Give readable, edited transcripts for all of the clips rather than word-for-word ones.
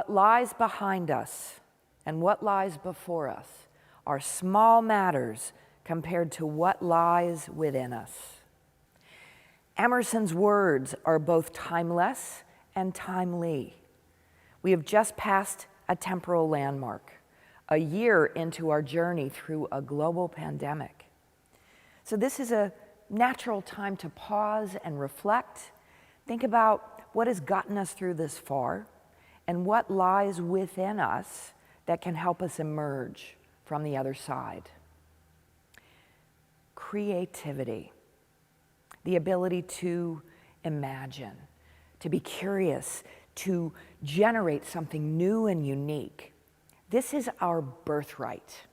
What lies behind us and what lies before us are small matters compared to what lies within us. Emerson's words are both timeless and timely. We have just passed a temporal landmark, a year into our journey through a global pandemic. So this is a natural time to pause and reflect, think about what has gotten us through this far, and what lies within us that can help us emerge from the other side. Creativity, the ability to imagine, to be curious, to generate something new and unique. This is our birthright.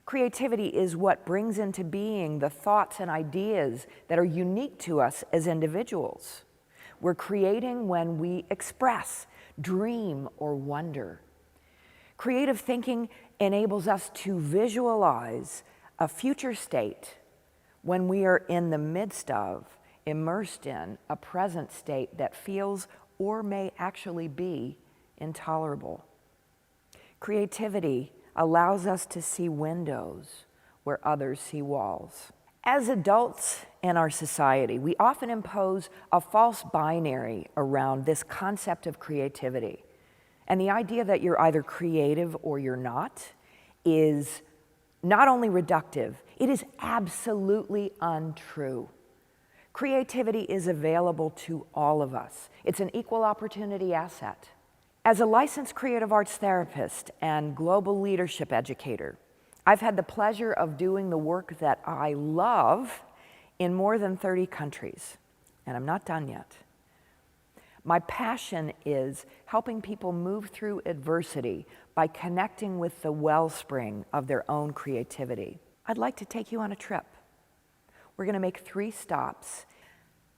Creativity is what brings into being the thoughts and ideas that are unique to us as individuals. We're creating when we express, dream, or wonder. Creative thinking enables us to visualize a future state when we are in the midst of, immersed in, a present state that feels or may actually be intolerable. Creativity allows us to see windows where others see walls. As adults in our society, we often impose a false binary around this concept of creativity. And the idea that you're either creative or you're not is not only reductive, it is absolutely untrue. Creativity is available to all of us. It's an equal opportunity asset. As a licensed creative arts therapist and global leadership educator, I've had the pleasure of doing the work that I love in more than 30 countries, and I'm not done yet. My passion is helping people move through adversity by connecting with the wellspring of their own creativity. I'd like to take you on a trip. We're going to make 3 stops: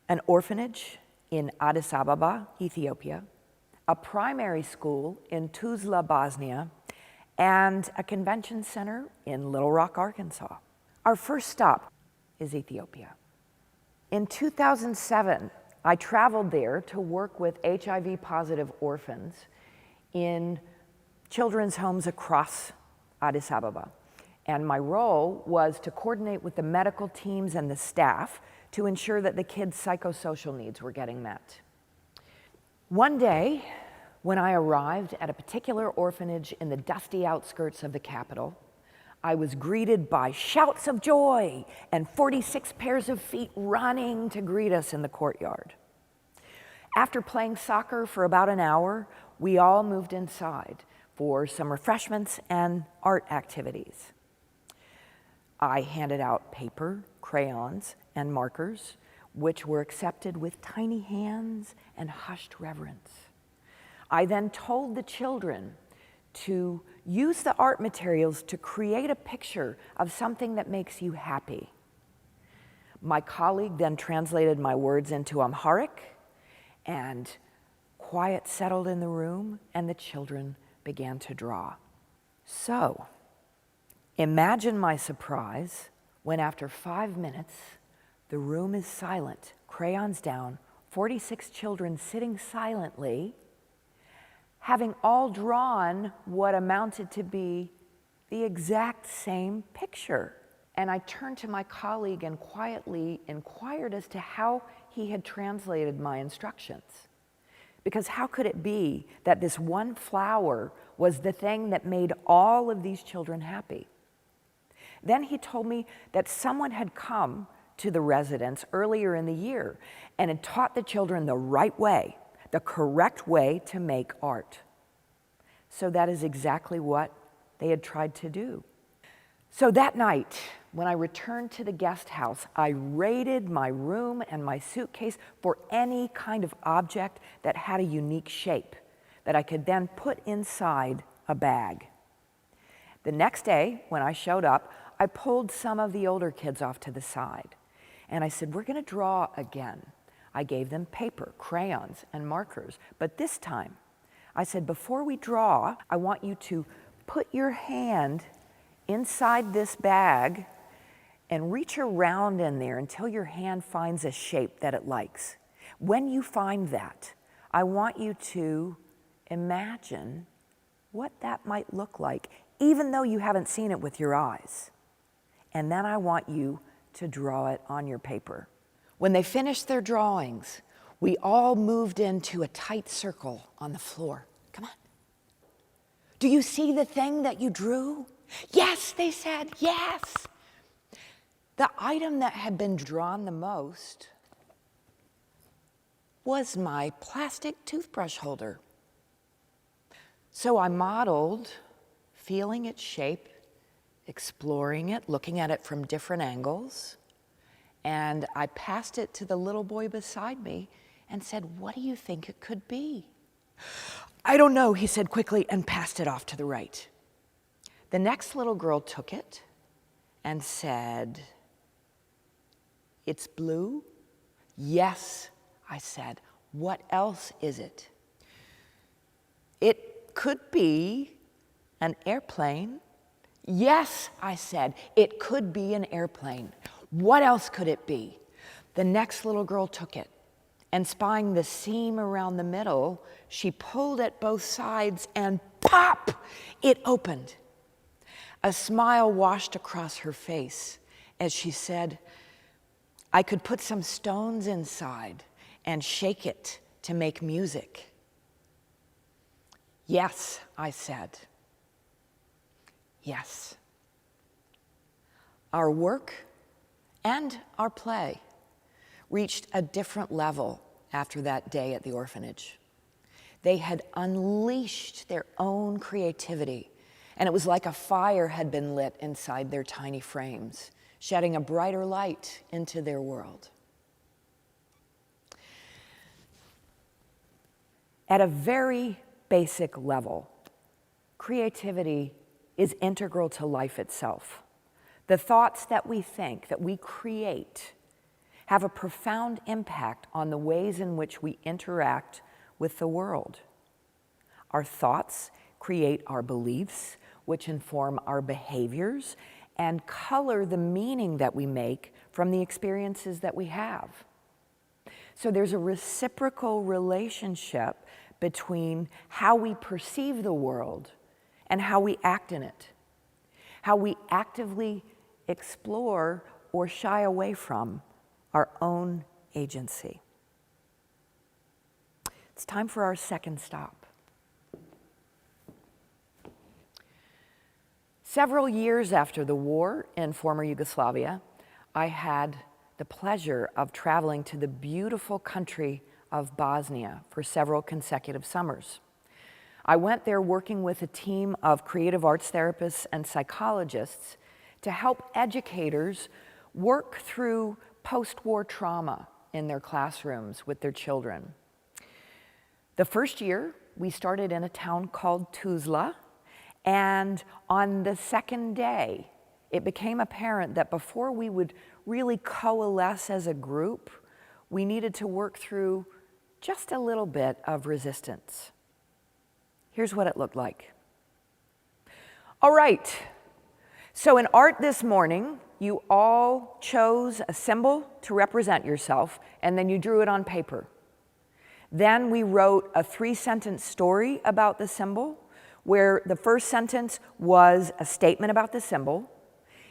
an orphanage in Addis Ababa, Ethiopia, a primary school in Tuzla, Bosnia, and a convention center in Little Rock, Arkansas. Our first stop is Ethiopia. In 2007, I traveled there to work with HIV-positive orphans in children's homes across Addis Ababa. And my role was to coordinate with the medical teams and the staff to ensure that the kids' psychosocial needs were getting met. One day, when I arrived at a particular orphanage in the dusty outskirts of the capital, I was greeted by shouts of joy and 46 pairs of feet running to greet us in the courtyard. After playing soccer for about an hour, we all moved inside for some refreshments and art activities. I handed out paper, crayons, and markers, which were accepted with tiny hands and hushed reverence. I then told the children to use the art materials to create a picture of something that makes you happy. My colleague then translated my words into Amharic, and quiet settled in the room, and the children began to draw. So, imagine my surprise when after 5 minutes, the room is silent, crayons down, 46 children sitting silently, having all drawn what amounted to be the exact same picture. And I turned to my colleague and quietly inquired as to how he had translated my instructions. Because how could it be that this one flower was the thing that made all of these children happy? Then he told me that someone had come to the residence earlier in the year and had taught the children the right way, the correct way to make art. So that is exactly what they had tried to do. So that night, when I returned to the guest house, I raided my room and my suitcase for any kind of object that had a unique shape that I could then put inside a bag. The next day, when I showed up, I pulled some of the older kids off to the side, and I said, we're gonna draw again. I gave them paper, crayons, and markers, but this time, I said, before we draw, I want you to put your hand inside this bag and reach around in there until your hand finds a shape that it likes. When you find that, I want you to imagine what that might look like, even though you haven't seen it with your eyes. And then I want you to draw it on your paper. When they finished their drawings, we all moved into a tight circle on the floor. Come on. Do you see the thing that you drew? Yes, they said, yes. The item that had been drawn the most was my plastic toothbrush holder. So I modeled, feeling its shape, exploring it, looking at it from different angles, and I passed it to the little boy beside me and said, "What do you think it could be?" "I don't know," he said quickly, and passed it off to the right. The next little girl took it and said, "It's blue?" "Yes," I said. "What else is it?" "It could be an airplane." "Yes," I said, "it could be an airplane. What else could it be?" The next little girl took it, and spying the seam around the middle, she pulled at both sides and pop, it opened. A smile washed across her face as she said, "I could put some stones inside and shake it to make music." "Yes," I said. Yes. Our work and our play reached a different level after that day at the orphanage. They had unleashed their own creativity, and it was like a fire had been lit inside their tiny frames, shedding a brighter light into their world. At a very basic level, creativity is integral to life itself. The thoughts that we think, that we create, have a profound impact on the ways in which we interact with the world. Our thoughts create our beliefs, which inform our behaviors and color the meaning that we make from the experiences that we have. So there's a reciprocal relationship between how we perceive the world and how we act in it, how we actively explore or shy away from our own agency. It's time for our second stop. Several years after the war in former Yugoslavia, I had the pleasure of traveling to the beautiful country of Bosnia for several consecutive summers. I went there working with a team of creative arts therapists and psychologists to help educators work through post-war trauma in their classrooms with their children. The first year, we started in a town called Tuzla, and on the second day, it became apparent that before we would really coalesce as a group, we needed to work through just a little bit of resistance. Here's what it looked like. All right, so in art this morning, you all chose a symbol to represent yourself, and then you drew it on paper. Then we wrote a 3-sentence story about the symbol, where the first sentence was a statement about the symbol.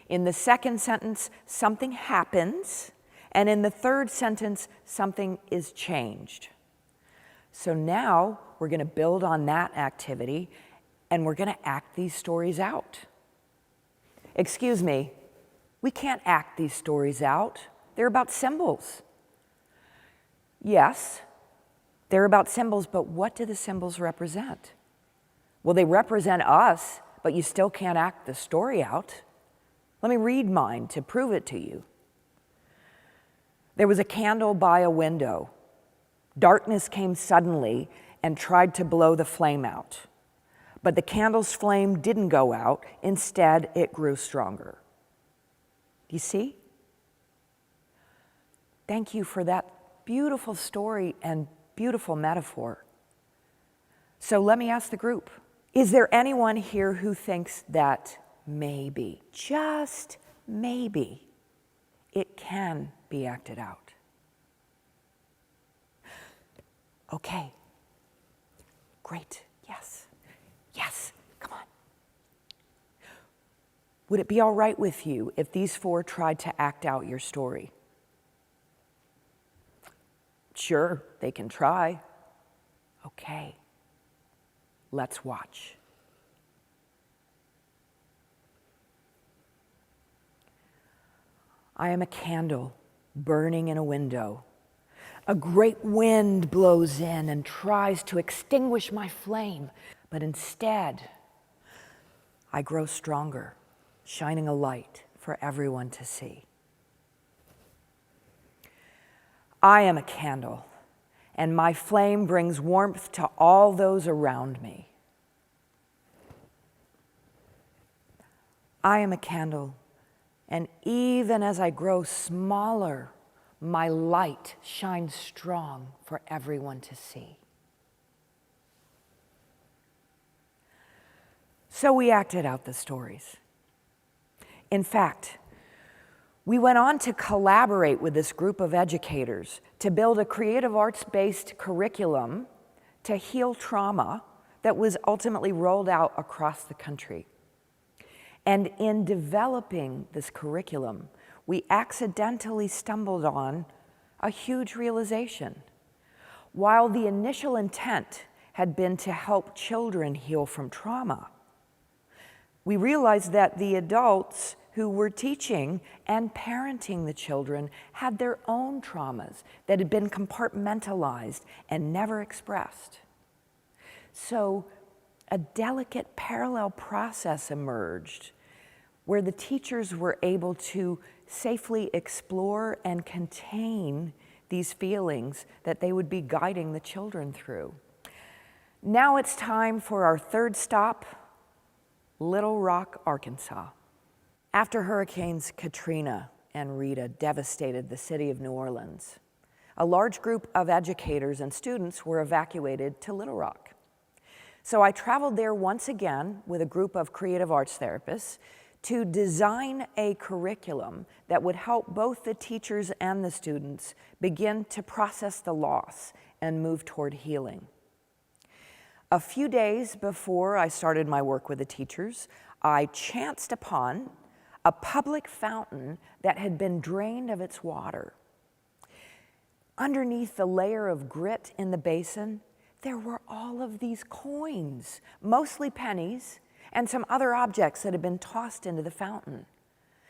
In the second sentence, something happens, and in the third sentence, something is changed. So now we're going to build on that activity, and we're going to act these stories out. Excuse me, we can't act these stories out. They're about symbols. Yes, they're about symbols, but what do the symbols represent? Well, they represent us, but you still can't act the story out. Let me read mine to prove it to you. There was a candle by a window. Darkness came suddenly and tried to blow the flame out. But the candle's flame didn't go out. Instead, it grew stronger. Do you see? Thank you for that beautiful story and beautiful metaphor. So let me ask the group, is there anyone here who thinks that maybe, just maybe, it can be acted out? Okay, great. yes, yes, come on. Would it be all right with you if these 4 tried to act out your story? Sure, they can try. Okay, let's watch. I am a candle burning in a window. A great wind blows in and tries to extinguish my flame, but instead, I grow stronger, shining a light for everyone to see. I am a candle, and my flame brings warmth to all those around me. I am a candle, and even as I grow smaller, my light shines strong for everyone to see. So we acted out the stories. In fact, we went on to collaborate with this group of educators to build a creative arts-based curriculum to heal trauma that was ultimately rolled out across the country. And in developing this curriculum, we accidentally stumbled on a huge realization. While the initial intent had been to help children heal from trauma, we realized that the adults who were teaching and parenting the children had their own traumas that had been compartmentalized and never expressed. So a delicate parallel process emerged where the teachers were able to safely explore and contain these feelings that they would be guiding the children through. Now it's time for our third stop, Little Rock, Arkansas. After Hurricanes Katrina and Rita devastated the city of New Orleans, a large group of educators and students were evacuated to Little Rock. So I traveled there once again with a group of creative arts therapists to design a curriculum that would help both the teachers and the students begin to process the loss and move toward healing. A few days before I started my work with the teachers, I chanced upon a public fountain that had been drained of its water. Underneath the layer of grit in the basin, there were all of these coins, mostly pennies, and some other objects that had been tossed into the fountain.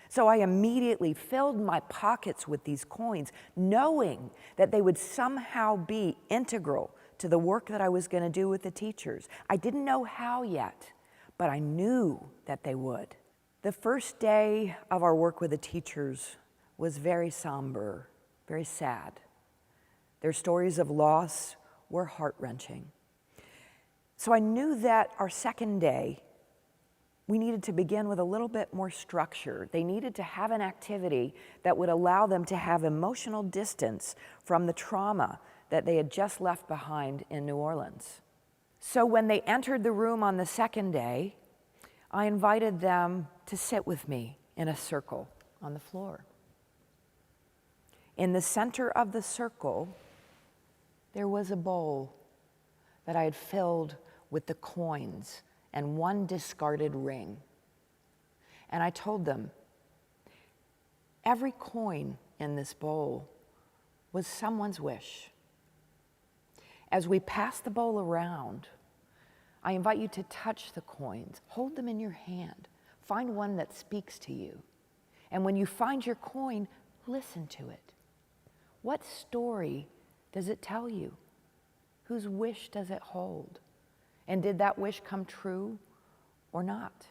So I immediately filled my pockets with these coins, knowing that they would somehow be integral to the work that I was going to do with the teachers. I didn't know how yet, but I knew that they would. The first day of our work with the teachers was very somber, very sad. Their stories of loss were heart-wrenching. So I knew that our second day, we needed to begin with a little bit more structure. They needed to have an activity that would allow them to have emotional distance from the trauma that they had just left behind in New Orleans. So when they entered the room on the second day, I invited them to sit with me in a circle on the floor. In the center of the circle, there was a bowl that I had filled with the coins and one discarded ring. And I told them, every coin in this bowl was someone's wish. As we pass the bowl around, I invite you to touch the coins, hold them in your hand, find one that speaks to you. And when you find your coin, listen to it. What story does it tell you? Whose wish does it hold? And did that wish come true or not?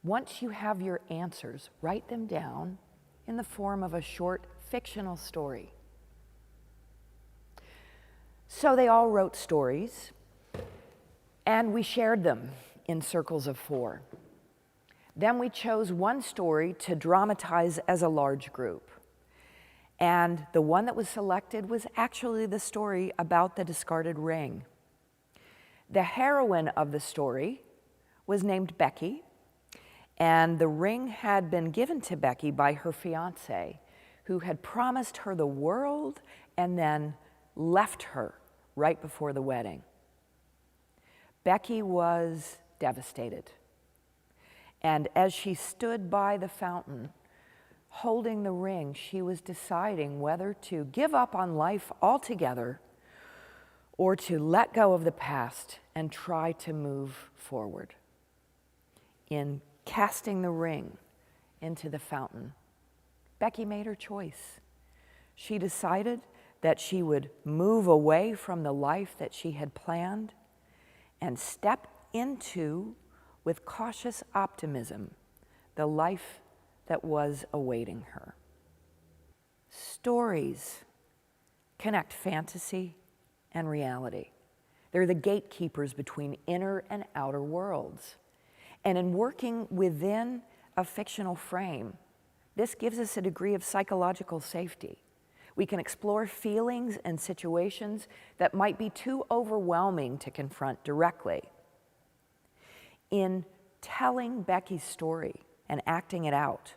Once you have your answers, write them down in the form of a short fictional story. So they all wrote stories, and we shared them in circles of 4. Then we chose one story to dramatize as a large group. And the one that was selected was actually the story about the discarded ring. The heroine of the story was named Becky, and the ring had been given to Becky by her fiancé, who had promised her the world and then left her right before the wedding. Becky was devastated. And as she stood by the fountain, holding the ring, she was deciding whether to give up on life altogether or to let go of the past and try to move forward. In casting the ring into the fountain, Becky made her choice. She decided that she would move away from the life that she had planned and step into, with cautious optimism, the life that was awaiting her. Stories connect fantasy and reality. They're the gatekeepers between inner and outer worlds. And in working within a fictional frame, this gives us a degree of psychological safety. We can explore feelings and situations that might be too overwhelming to confront directly. In telling Becky's story and acting it out,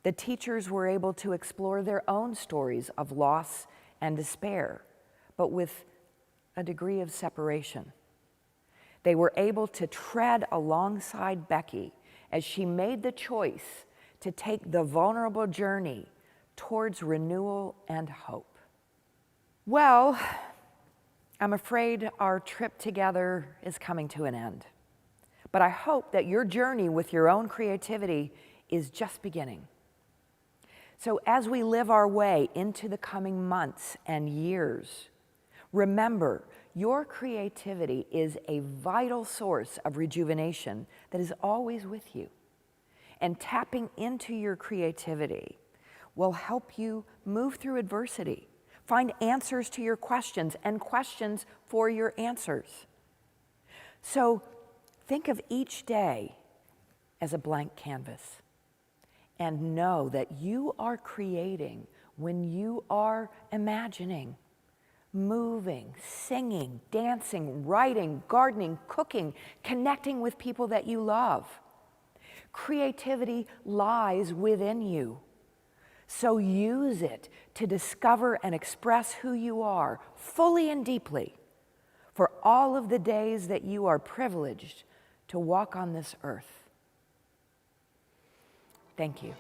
the teachers were able to explore their own stories of loss and despair, but with a degree of separation. They were able to tread alongside Becky as she made the choice to take the vulnerable journey towards renewal and hope. Well, I'm afraid our trip together is coming to an end. But I hope that your journey with your own creativity is just beginning. So as we live our way into the coming months and years, remember, your creativity is a vital source of rejuvenation that is always with you. And tapping into your creativity will help you move through adversity, find answers to your questions and questions for your answers. So think of each day as a blank canvas and know that you are creating when you are imagining, moving, singing, dancing, writing, gardening, cooking, connecting with people that you love. Creativity lies within you. So use it to discover and express who you are fully and deeply for all of the days that you are privileged to walk on this earth. Thank you.